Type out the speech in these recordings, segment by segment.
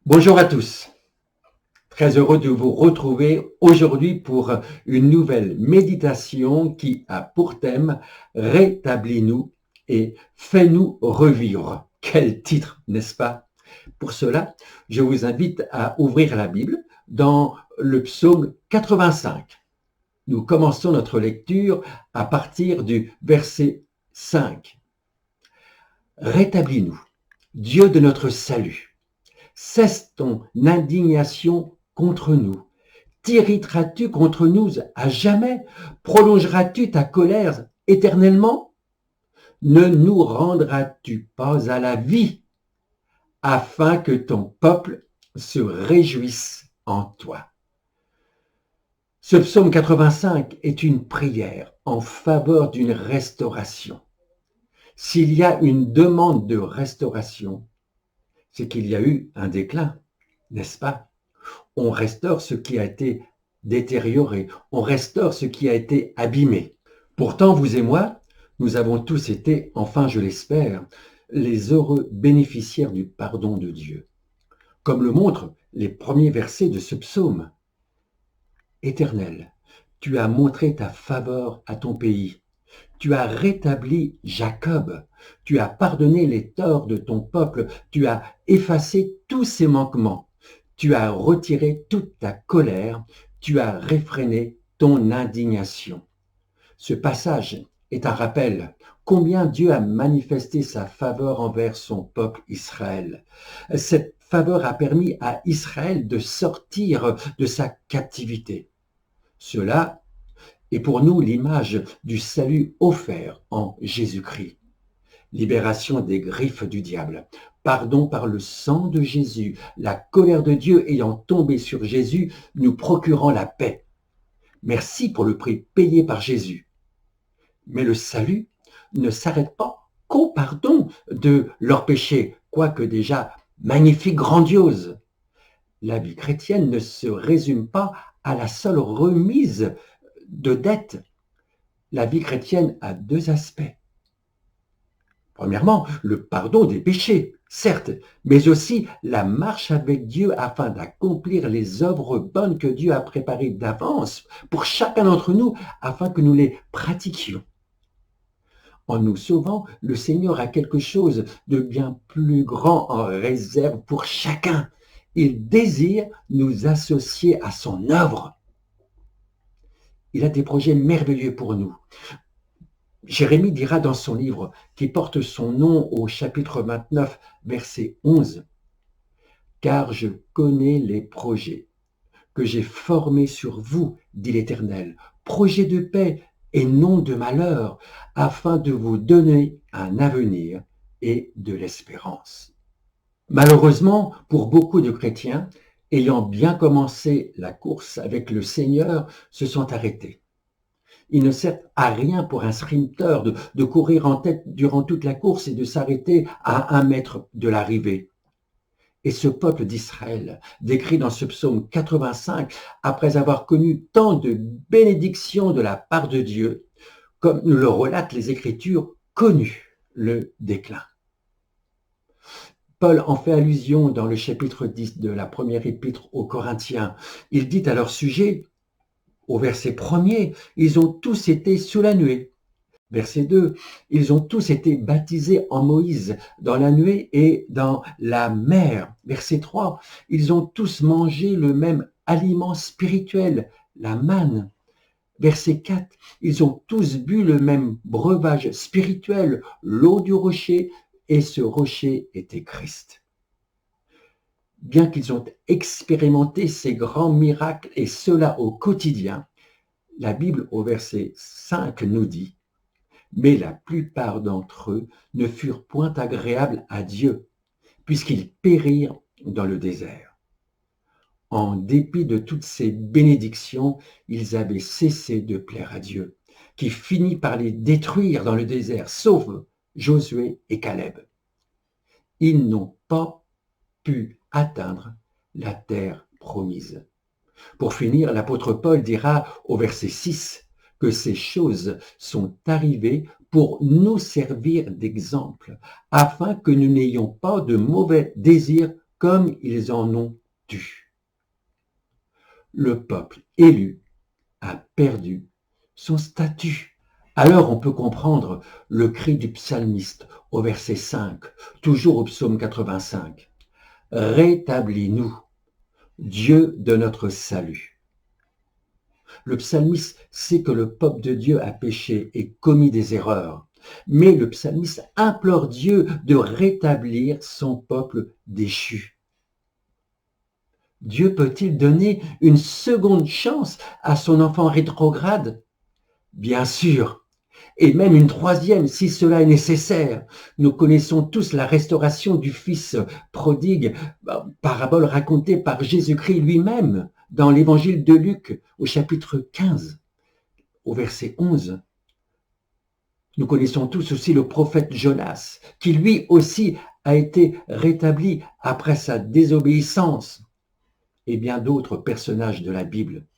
Bonjour à tous, très heureux de vous retrouver aujourd'hui pour une nouvelle méditation qui a pour thème Rétablis-nous et fais-nous revivre. Quel titre, n'est-ce pas? Pour cela, je vous invite à ouvrir la Bible dans le psaume 85. Nous commençons notre lecture à partir du verset 5. Rétablis-nous, Dieu de notre salut. Cesse ton indignation contre nous. T'irriteras-tu contre nous à jamais? Prolongeras-tu ta colère éternellement? Ne nous rendras-tu pas à la vie afin que ton peuple se réjouisse en toi? Ce psaume 85 est une prière en faveur d'une restauration. S'il y a une demande de restauration, c'est qu'il y a eu un déclin, n'est-ce pas? On restaure ce qui a été détérioré, on restaure ce qui a été abîmé. Pourtant, vous et moi, nous avons tous été, enfin je l'espère, les heureux bénéficiaires du pardon de Dieu. Comme le montrent les premiers versets de ce psaume. Éternel, tu as montré ta faveur à ton pays. Tu as rétabli Jacob. Tu as pardonné les torts de ton peuple. Tu as effacé tous ses manquements. Tu as retiré toute ta colère. Tu as réfréné ton indignation. Ce passage est un rappel combien Dieu a manifesté sa faveur envers son peuple Israël. Cette faveur a permis à Israël de sortir de sa captivité. Cela est pour nous l'image du salut offert en Jésus-Christ. Libération des griffes du diable, pardon par le sang de Jésus, la colère de Dieu ayant tombé sur Jésus, nous procurant la paix. Merci pour le prix payé par Jésus. Mais le salut ne s'arrête pas qu'au pardon de leurs péchés, quoique déjà magnifique, grandiose. La vie chrétienne ne se résume pas à la seule remise de dettes. La vie chrétienne a deux aspects. Premièrement, le pardon des péchés, certes, mais aussi la marche avec Dieu afin d'accomplir les œuvres bonnes que Dieu a préparées d'avance pour chacun d'entre nous afin que nous les pratiquions. En nous sauvant, le Seigneur a quelque chose de bien plus grand en réserve pour chacun. Il désire nous associer à son œuvre. Il a des projets merveilleux pour nous. Jérémie dira dans son livre, qui porte son nom au chapitre 29, verset 11, « Car je connais les projets que j'ai formés sur vous, dit l'Éternel, projets de paix et non de malheur, afin de vous donner un avenir et de l'espérance. » Malheureusement, pour beaucoup de chrétiens, ayant bien commencé la course avec le Seigneur, se sont arrêtés. Il ne sert à rien pour un sprinter de courir en tête durant toute la course et de s'arrêter à 1 mètre de l'arrivée. Et ce peuple d'Israël, décrit dans ce psaume 85, après avoir connu tant de bénédictions de la part de Dieu, comme nous le relatent les Écritures, connut le déclin. Paul en fait allusion dans le chapitre 10 de la première épître aux Corinthiens. Il dit à leur sujet, au verset 1er, ils ont tous été sous la nuée. Verset 2, ils ont tous été baptisés en Moïse, dans la nuée et dans la mer. Verset 3, ils ont tous mangé le même aliment spirituel, la manne. Verset 4, ils ont tous bu le même breuvage spirituel, l'eau du rocher, et ce rocher était Christ. Bien qu'ils ont expérimenté ces grands miracles et cela au quotidien, la Bible au verset 5 nous dit « Mais la plupart d'entre eux ne furent point agréables à Dieu, puisqu'ils périrent dans le désert. » En dépit de toutes ces bénédictions, ils avaient cessé de plaire à Dieu, qui finit par les détruire dans le désert, sauf Josué et Caleb. Ils n'ont pas pu atteindre la terre promise. Pour finir, l'apôtre Paul dira au verset 6 que ces choses sont arrivées pour nous servir d'exemple, afin que nous n'ayons pas de mauvais désirs comme ils en ont dû. Le peuple élu a perdu son statut. Alors on peut comprendre le cri du psalmiste au verset 5, toujours au psaume 85. Rétablis-nous, Dieu de notre salut. Le psalmiste sait que le peuple de Dieu a péché et commis des erreurs, mais le psalmiste implore Dieu de rétablir son peuple déchu. Dieu peut-il donner une seconde chance à son enfant rétrograde? Bien sûr, et même une troisième si cela est nécessaire. Nous connaissons tous la restauration du fils prodigue, parabole racontée par Jésus-Christ lui-même dans l'évangile de Luc au chapitre 15, au verset 11. Nous connaissons tous aussi le prophète Jonas, qui lui aussi a été rétabli après sa désobéissance, et bien d'autres personnages de la Bible.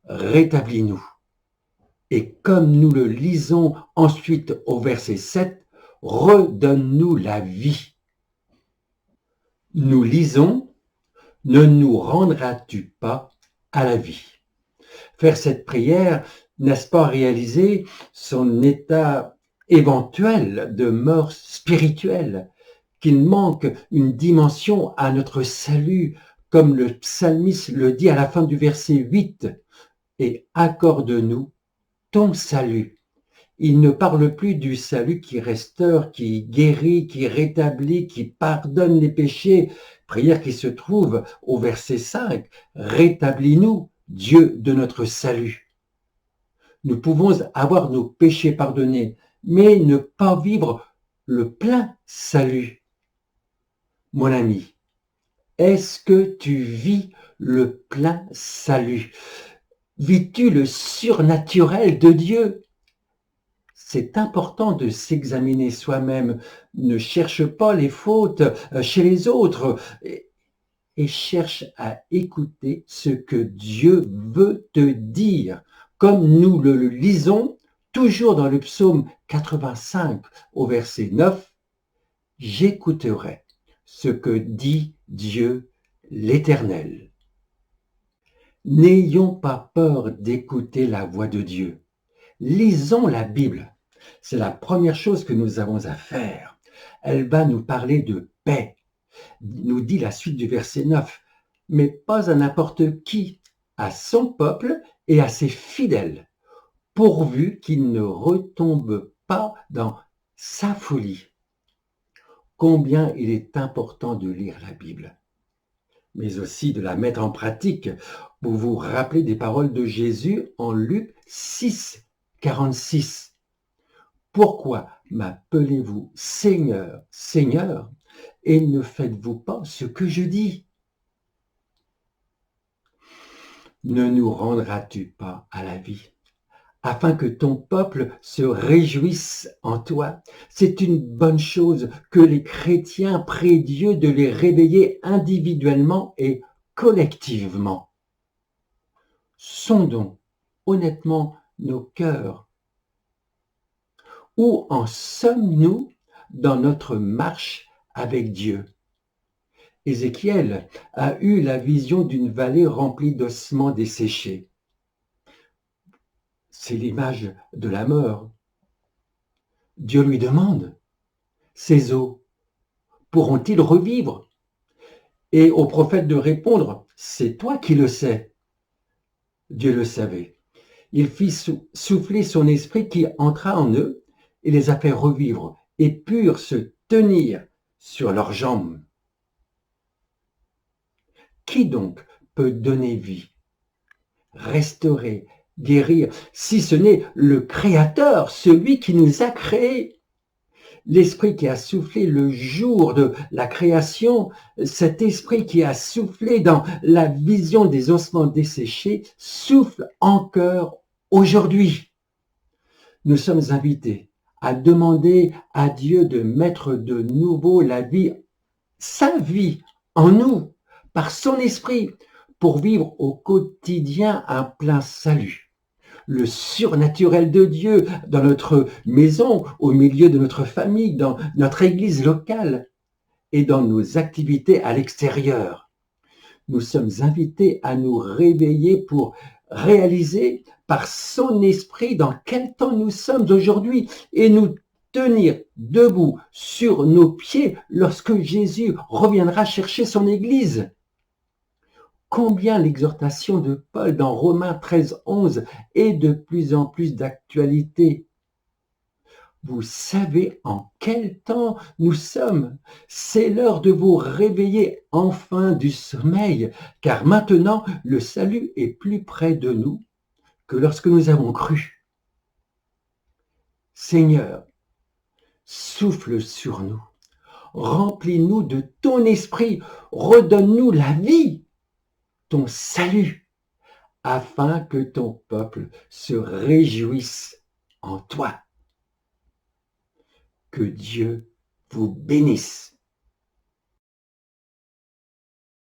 Rétablis-nous. Et comme nous le lisons ensuite au verset 7, redonne-nous la vie. Nous lisons, ne nous rendras-tu pas à la vie? Faire cette prière, n'est-ce pas réaliser son état éventuel de mort spirituelle, qu'il manque une dimension à notre salut, comme le psalmiste le dit à la fin du verset 8, et accorde-nous ton salut. Il ne parle plus du salut qui restaure, qui guérit, qui rétablit, qui pardonne les péchés. Prière qui se trouve au verset 5. Rétablis-nous, Dieu de notre salut. Nous pouvons avoir nos péchés pardonnés, mais ne pas vivre le plein salut. Mon ami, est-ce que tu vis le plein salut? Vis-tu le surnaturel de Dieu? C'est important de s'examiner soi-même. Ne cherche pas les fautes chez les autres et cherche à écouter ce que Dieu veut te dire. Comme nous le lisons toujours dans le psaume 85 au verset 9, « J'écouterai ce que dit Dieu l'Éternel. » N'ayons pas peur d'écouter la voix de Dieu. Lisons la Bible. C'est la première chose que nous avons à faire. Elle va nous parler de paix. Nous dit la suite du verset 9. Mais pas à n'importe qui, à son peuple et à ses fidèles, pourvu qu'il ne retombe pas dans sa folie. Combien il est important de lire la Bible, mais aussi de la mettre en pratique. Pour vous rappeler des paroles de Jésus en Luc 6, 46. Pourquoi m'appelez-vous Seigneur, Seigneur, et ne faites-vous pas ce que je dis? Ne nous rendras-tu pas à la vie, afin que ton peuple se réjouisse en toi? C'est une bonne chose que les chrétiens prient Dieu de les réveiller individuellement et collectivement. Sondons honnêtement nos cœurs. Où en sommes-nous dans notre marche avec Dieu? Ézéchiel a eu la vision d'une vallée remplie d'ossements desséchés. C'est l'image de la mort. Dieu lui demande, ces os pourront-ils revivre? Et au prophète de répondre, c'est toi qui le sais. Dieu le savait. Il fit souffler son esprit qui entra en eux et les a fait revivre et purent se tenir sur leurs jambes. Qui donc peut donner vie, restaurer, guérir, si ce n'est le Créateur, celui qui nous a créés? L'esprit qui a soufflé le jour de la création, cet esprit qui a soufflé dans la vision des ossements desséchés, souffle encore aujourd'hui. Nous sommes invités à demander à Dieu de mettre de nouveau la vie, sa vie, en nous, par son esprit, pour vivre au quotidien un plein salut. Le surnaturel de Dieu dans notre maison, au milieu de notre famille, dans notre église locale, et dans nos activités à l'extérieur. Nous sommes invités à nous réveiller pour réaliser par son esprit dans quel temps nous sommes aujourd'hui et nous tenir debout sur nos pieds lorsque Jésus reviendra chercher son Église. Combien l'exhortation de Paul dans Romains 13:11 est de plus en plus d'actualité. Vous savez en quel temps nous sommes. C'est l'heure de vous réveiller enfin du sommeil, car maintenant le salut est plus près de nous que lorsque nous avons cru. Seigneur, souffle sur nous, remplis-nous de ton esprit, redonne-nous la vie, ton salut, afin que ton peuple se réjouisse en toi. Que Dieu vous bénisse.